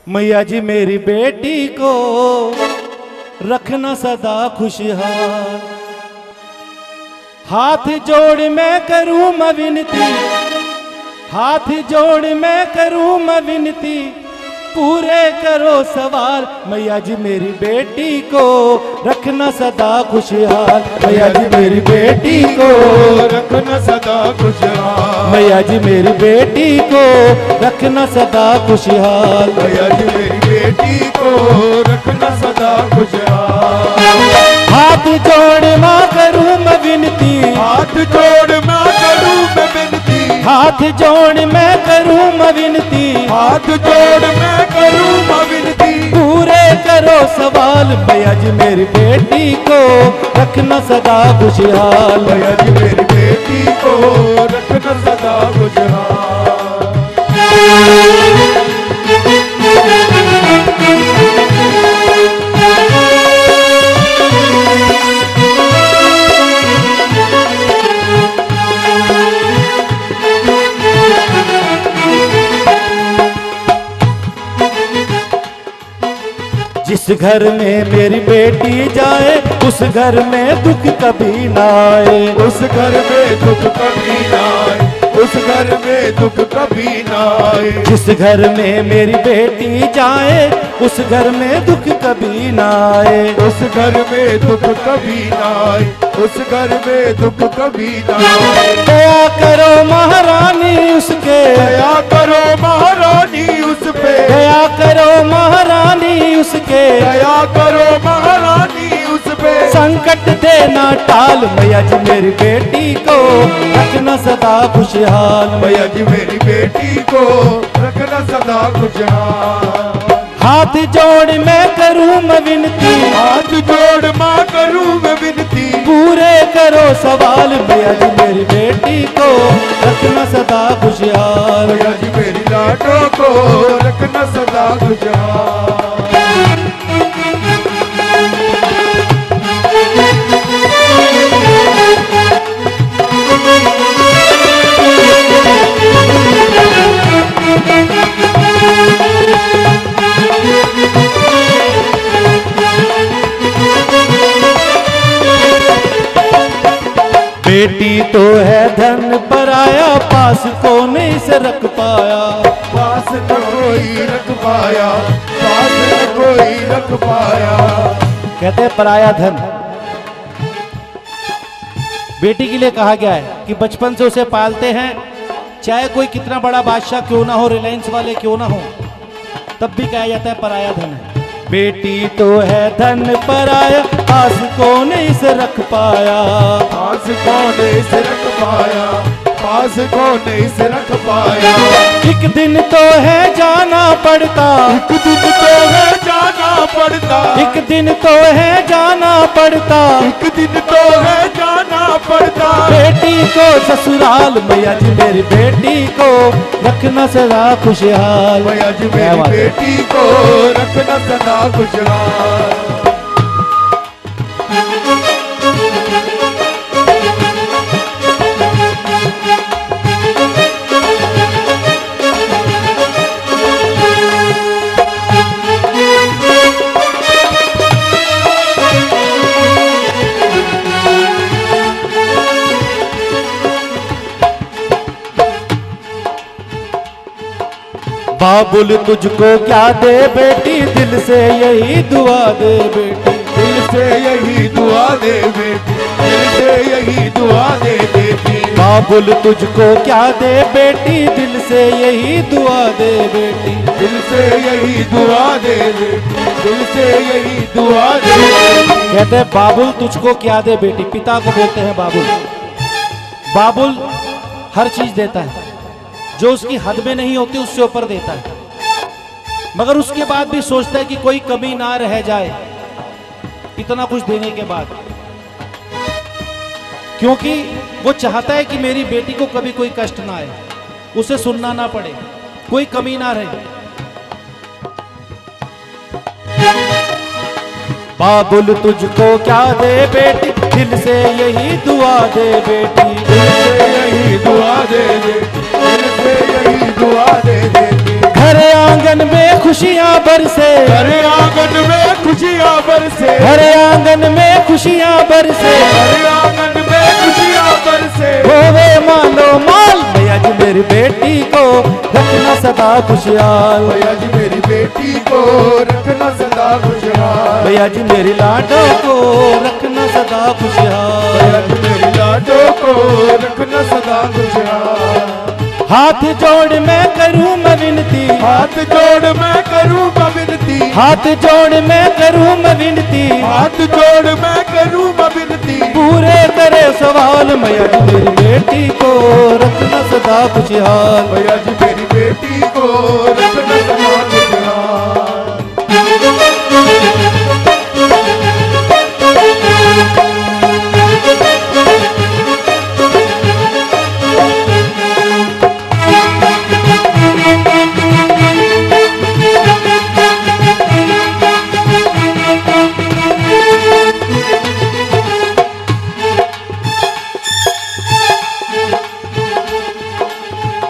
मैया जी मेरी बेटी को रखना सदा खुशहाल। हाथ जोड़ मैं करूं मैं विनती, हाथ जोड़ मैं करूं मैं विनती, पूरे करो सवाल। मैया जी मेरी बेटी को रखना सदा खुशहाल। मैया जी मेरी बेटी को रखना सदा खुशहाल। मैया जी मेरी बेटी को रखना सदा खुशहाल। मैया जी मेरी बेटी को रखना सदा खुशहाल। हाथ जोड़ मां करूं मैं विनती, हाथ जोड़ मैं करूं मैं विनती, हाथ जोड़ मैं करूं मैं विनती, हाथ जोड़ मैं करूं मैं विनती, पूरे करो सवाल। मैया जी मेरी बेटी को रखना सदा खुशहाल। मैया जी मेरी बेटी को रखना सदा खुशहाल। जिस घर में मेरी बेटी जाए उस घर में दुख कभी ना आए, उस घर में दुख कभी ना आए, उस घर में दुख कभी ना आए। जिस घर में मेरी बेटी जाए उस घर में दुख कभी ना आए, उस घर में दुख कभी ना आए, उस घर में दुख कभी ना आए। दया करो महारानी उसके, दया करो महारानी उस पे, दया करो महारानी उसके, दया करो महारानी उस पे, संकट देना टाल। मैया जी मेरी बेटी को रखना सदा खुशहाल। मैया जी मेरी बेटी को रखना सदा खुशहाल। हाथ जोड़ मैं करूं मैं विनती, हाथ जोड़ मां करूं मैं विनती, पूरे करो सवाल। मैया जी मेरी बेटी को रखना सदा खुशहाल। मैया जी मेरी लाडो को रखना सदा खुशहाल। बेटी तो है धन पराया, पास को नहीं से रख पाया, पास न कोई रख पाया, पास न कोई रख पाया। कहते पराया धन बेटी के लिए कहा गया है कि बचपन से उसे पालते हैं, चाहे कोई कितना बड़ा बादशाह क्यों ना हो, रिलायंस वाले क्यों ना हो, तब भी कहा जाता है पराया धन है। बेटी तो है धन पराया, पास को नहीं से रख पाया, पास को नहीं से रख पाया, पास को नहीं से रख पाया। एक दिन तो है जाना पड़ता, एक दिन तो है जाना पड़ता, एक दिन तो है जाना पड़ता, एक दिन तो है जाना पड़ता। बेटी को ससुराल। मैया जी मेरी बेटी को रखना सदा खुशहाल। मैया जी मेरी बेटी को रखना सदा खुशहाल। बाबुल तुझको क्या दे बेटी, दिल से यही दुआ दे बेटी, दिल से यही दुआ दे बेटी, दिल से यही दुआ दे बेटी। बाबुल तुझको क्या दे बेटी, दिल से यही दुआ दे बेटी, दिल से यही दुआ दे बेटी, दिल से यही दुआ दे बेटी। कहते हैं बाबुल तुझको क्या दे बेटी, पिता को बोलते हैं बाबुल। बाबुल हर चीज देता है, जो उसकी हद में नहीं होती उससे ऊपर देता है, मगर उसके बाद भी सोचता है कि कोई कमी ना रह जाए इतना कुछ देने के बाद, क्योंकि वो चाहता है कि मेरी बेटी को कभी कोई कष्ट ना आए, उसे सुनना ना पड़े, कोई कमी ना रहे। बाबुल तुझको क्या दे बेटी, दिल से यही दुआ दे बेटी, दिल से यही दुआ दे बेटी, दिल से यही दुआ दे बेटी। घर आंगन में खुशियां बरसे, घर आंगन में खुशियां बरसे, घर आंगन में खुशियां बरसे, घर आंगन में खुशियां बरसे। होवे मालो माल भैया जी मेरी बेटी को रखना सदा खुशहाल, भैया जी मेरी बेटी को रखना सदा खुशहाल, भैया जी मेरी लाडो को रखना सदा खुशहाल, भैया जी मेरी लाडो को रखना सदा खुशहाल। हाथ जोड़ मैं करूं मैं विनती, हाथ जोड़ मैं करूं मैं विनती, हाथ जोड़ मैं करूं मैं विनती, हाथ जोड़ मैं करूं मैं विनती। पूरे करे सवाल मैया जी मेरी बेटी को रखना सदा खुशहाल, भैया जी मेरी बेटी को रखना सदा खुशहाल।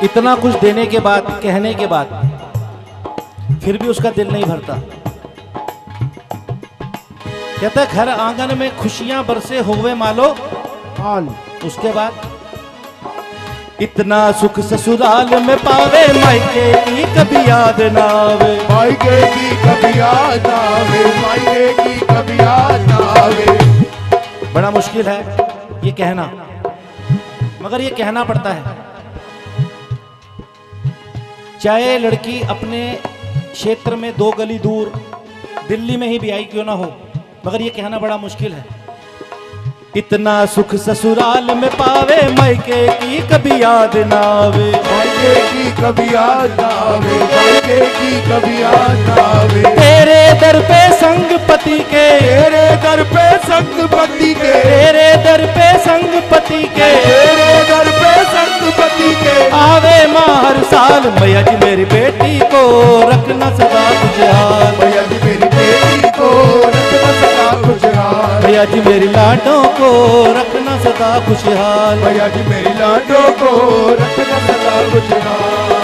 इतना कुछ देने के बाद, कहने के बाद फिर भी उसका दिल नहीं भरता। कहता है घर आंगन में खुशियां बरसे हुए मालो हाल। उसके बाद इतना सुख ससुराल में पावे मायके की कभी याद ना आवे, मायके की कभी याद आवे, मायके की कभी याद आवे। बड़ा मुश्किल है ये कहना, मगर ये कहना पड़ता है। चाहे लड़की अपने क्षेत्र में 2 गली दूर दिल्ली में ही भी आई क्यों ना हो, मगर ये कहना बड़ा मुश्किल है। इतना सुख ससुराल में पावे मायके की कभी याद ना आवे, मायके की कभी याद आवे, मायके की कभी याद आवे। तेरे दर पे संग पति के, तेरे दर पे संग पति के, तेरे दर पे संग पति के, तेरे दर पे संग पति के। आवे माँ हर साल मैया जी मेरी बेटी को रखना सदा खुशहाल, भैया जी मेरी बेटी को रखना सदा खुशहाल, भैया जी मेरी लाडों को रखना सदा खुशहाल, भैया जी मेरी लाडो को रखना सदा खुशहाल।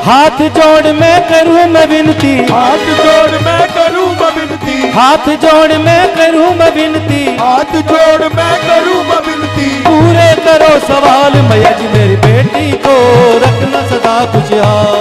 हाथ जोड़ मैं करूं मैं विनती, हाथ जोड़ मैं करूं मैं विनती, हाथ जोड़ मैं करूं मैं विनती, हाथ जोड़ मैं करूं मैं विनती। पूरे करो सवाल मैया जी मेरी बेटी को रखना सदा खुशहाल,